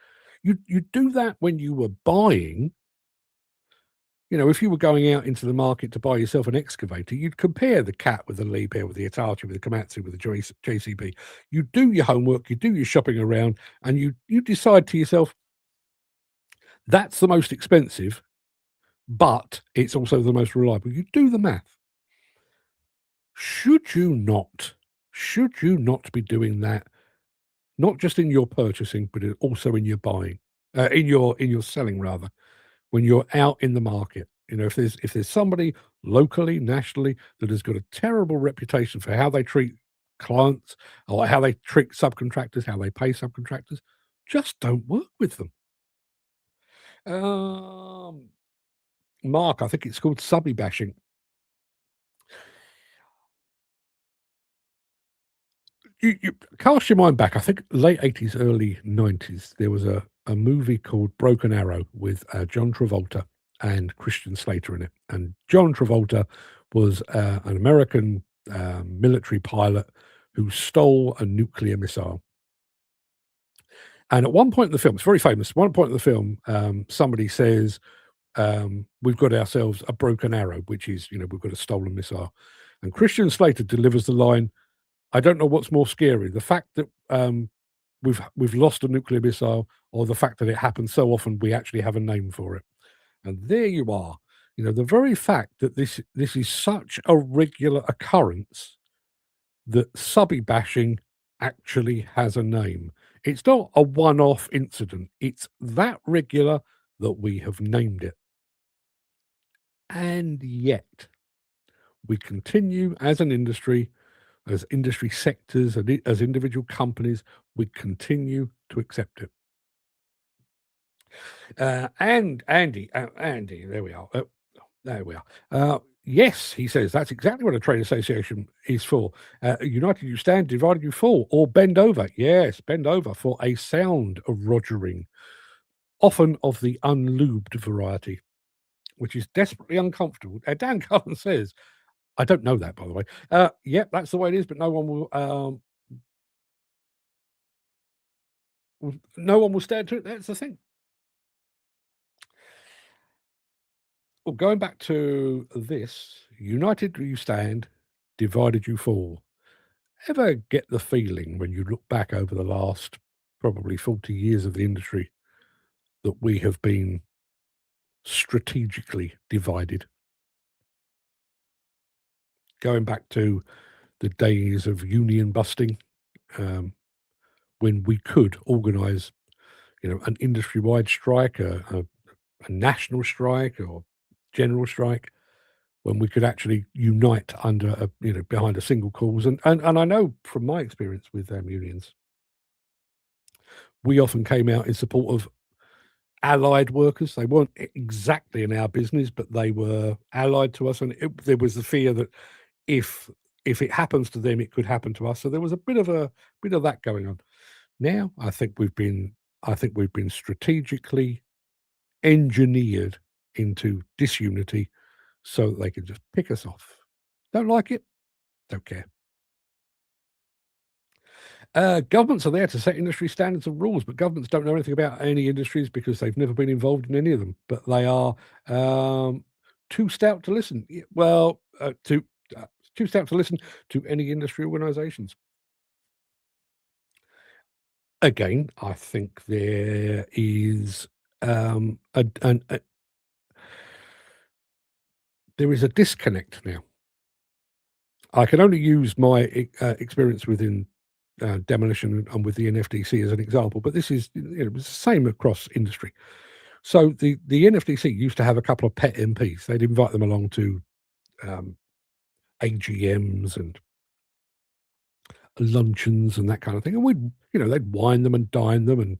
You do that when you were buying. If you were going out into the market to buy yourself an excavator, you'd compare the Cat with the Liebherr, with the Hitachi, with the Komatsu, with the JCB. You do your homework, you do your shopping around, and you decide to yourself, that's the most expensive, but it's also the most reliable. You do the math. Should you not be doing that, not just in your purchasing, but also in your buying, in your selling rather, when you're out in the market? If there's somebody locally, nationally that has got a terrible reputation for how they treat clients or how they treat subcontractors, how they pay subcontractors, just don't work with them. Mark, I think it's called subby bashing. You cast your mind back, I think late 80s, early 90s, there was a movie called Broken Arrow with John Travolta and Christian Slater in it. And John Travolta was an American military pilot who stole a nuclear missile. And at one point in the film, it's very famous, one point in the film, somebody says, we've got ourselves a broken arrow, which is, we've got a stolen missile. And Christian Slater delivers the line, I don't know what's more scary, the fact that we've lost a nuclear missile or the fact that it happens so often we actually have a name for it. And there you are. You know, the very fact that this is such a regular occurrence that subby bashing actually has a name. It's not a one-off incident. It's that regular that we have named it. And yet, we continue as an industry, as industry sectors, and as individual companies, we continue to accept it. And Andy, there we are. There we are. Yes, he says, that's exactly what a trade association is for. United you stand, divided you fall, or bend over. Yes, bend over for a sound of rogering, often of the unlubed variety, which is desperately uncomfortable. Dan Cullen says, I don't know that, by the way. Yeah, that's the way it is, but no one will stand to it. That's the thing. Well, going back to this, united you stand, divided you fall. Ever get the feeling when you look back over the last probably 40 years of the industry that we have been strategically divided? Going back to the days of union busting, when we could organise, an industry-wide strike, a national strike or general strike, when we could actually unite under behind a single cause. And I know from my experience with unions, we often came out in support of allied workers. They weren't exactly in our business, but they were allied to us, and there was the fear that if it happens to them, it could happen to us. So there was a bit of that going on. Now I think we've been strategically engineered into disunity so that they can just pick us off. Don't like it? Don't care. Governments are there to set industry standards and rules, but governments don't know anything about any industries because they've never been involved in any of them. But they are too stout to listen. Well, too stout to listen to any industry organisations. Again, I think there is there is a disconnect now. I can only use my experience within demolition and with the NFDC as an example, but this is it's the same across industry. So the NFDC used to have a couple of pet MPs. They'd invite them along to AGMs and luncheons and that kind of thing, and they'd wine them and dine them, and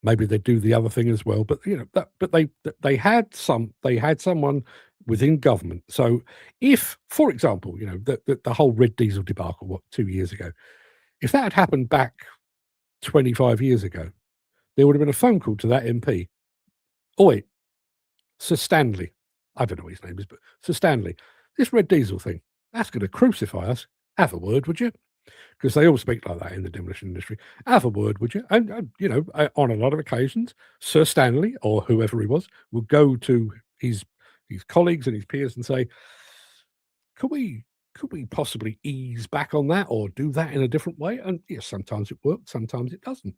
maybe they'd do the other thing as well. But they had someone within government. So if, for example, the whole red diesel debacle 2 years ago, if that had happened back 25 years ago, there would have been a phone call to that MP. Oi, Sir Stanley, I don't know what his name is, but Sir Stanley, this red diesel thing, that's going to crucify us. Have a word, would you? Because they all speak like that in the demolition industry. Have a word, would you? And on a lot of occasions, Sir Stanley or whoever he was would go to his colleagues and his peers and say, could we possibly ease back on that or do that in a different way? And yes, sometimes it works, sometimes it doesn't.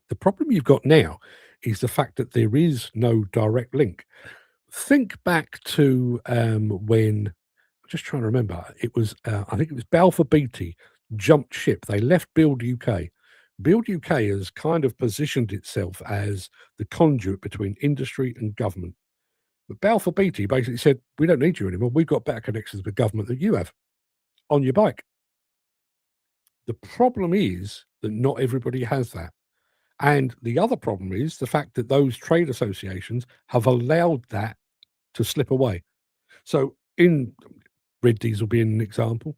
The problem you've got now is the fact that there is no direct link. Think back to when, I'm just trying to remember, it was, I think it was Balfour Beatty jumped ship. They left Build UK. Build UK has kind of positioned itself as the conduit between industry and government. But Balfour Beatty basically said, we don't need you anymore. We've got better connections with government than you have on your bike. The problem is that not everybody has that. And the other problem is the fact that those trade associations have allowed that to slip away. So in red diesel being an example,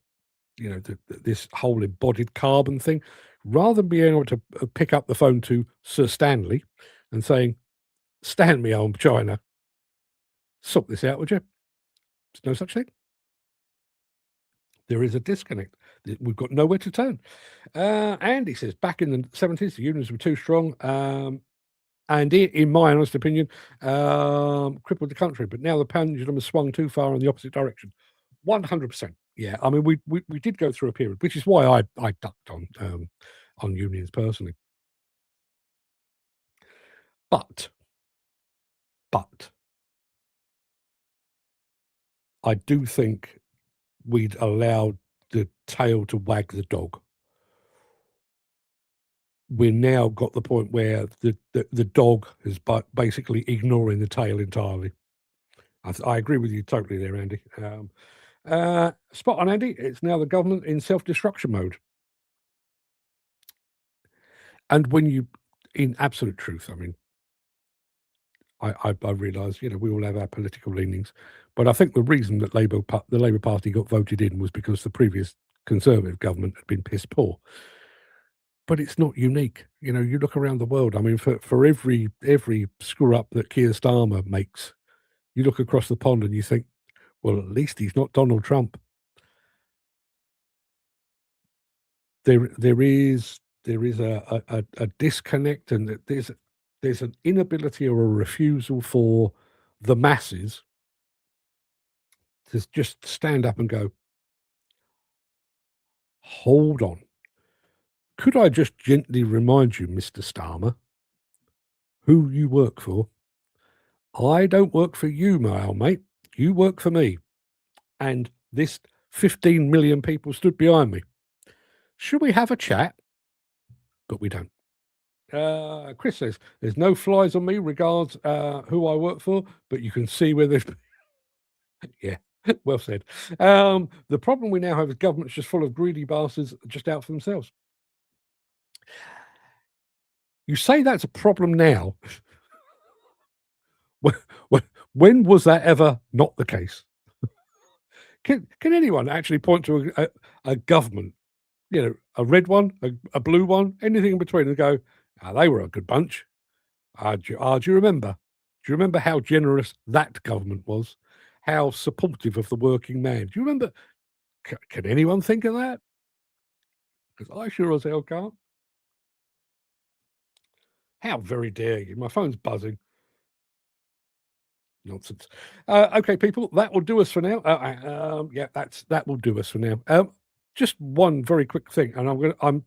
this whole embodied carbon thing, rather than being able to pick up the phone to Sir Stanley and saying, stand me on China, sort this out, would you? There's no such thing. There is a disconnect. We've got nowhere to turn. Andy says, back in the 70s, the unions were too strong. And in my honest opinion, crippled the country. But now the pendulum has swung too far in the opposite direction. 100%. Yeah, I mean, we did go through a period, which is why I ducked on unions personally. But I do think we'd allowed the tail to wag the dog. We're now got the point where the dog is basically ignoring the tail entirely. I agree with you totally there, Andy. Spot on, Andy. It's now the government in self-destruction mode. And when you, in absolute truth, I mean, I realise, you know, we all have our political leanings, but I think the reason that the Labour Party got voted in was because the previous Conservative government had been piss poor. But it's not unique. You know, you look around the world. I mean, for every screw up that Keir Starmer makes, you look across the pond and you think, well, at least he's not Donald Trump. There is a disconnect, and there's an inability or a refusal for the masses to just stand up and go, hold on. Could I just gently remind you, Mr. Starmer, who you work for? I don't work for you, my old mate. You work for me. And this 15 million people stood behind me. Should we have a chat? But we don't. Chris says, there's no flies on me, regards who I work for, but you can see where there's... Yeah, well said. The problem we now have is government's just full of greedy bastards just out for themselves. You say that's a problem now. When was that ever not the case? Can anyone actually point to a government, you know, a red one, a blue one, anything in between, and go, they were a good bunch. Do you remember? Do you remember how generous that government was? How supportive of the working man? Do you remember? Can anyone think of that? Because I sure as hell can't. How very dare you? My phone's buzzing. Nonsense. Okay, people, that will do us for now. Yeah, that will do us for now. Just one very quick thing, and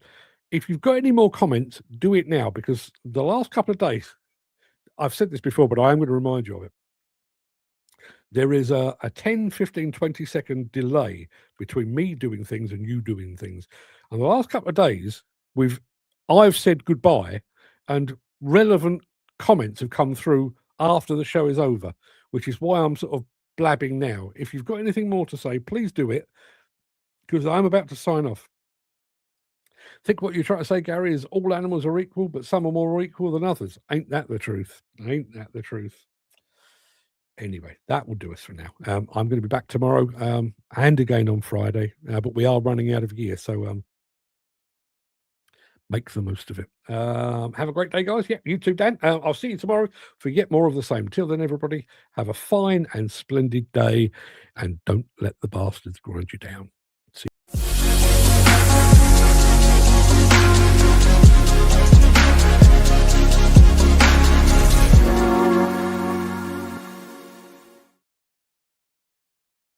if you've got any more comments, do it now, because the last couple of days, I've said this before, but I am going to remind you of it. There is a 10, 15, 20-second delay between me doing things and you doing things. And the last couple of days, I've said goodbye, and relevant comments have come through after the show is over, which is why I'm sort of blabbing now. If you've got anything more to say, please do it, because I'm about to sign off. I think what you're trying to say, Gary, is all animals are equal, but some are more equal than others. Ain't that the truth? Ain't that the truth? Anyway, that will do us for now. I'm going to be back tomorrow and again on Friday, but we are running out of gear, so make the most of it. Have a great day, guys. Yeah, you too, Dan. I'll see you tomorrow for yet more of the same. Till then, everybody, have a fine and splendid day, and don't let the bastards grind you down.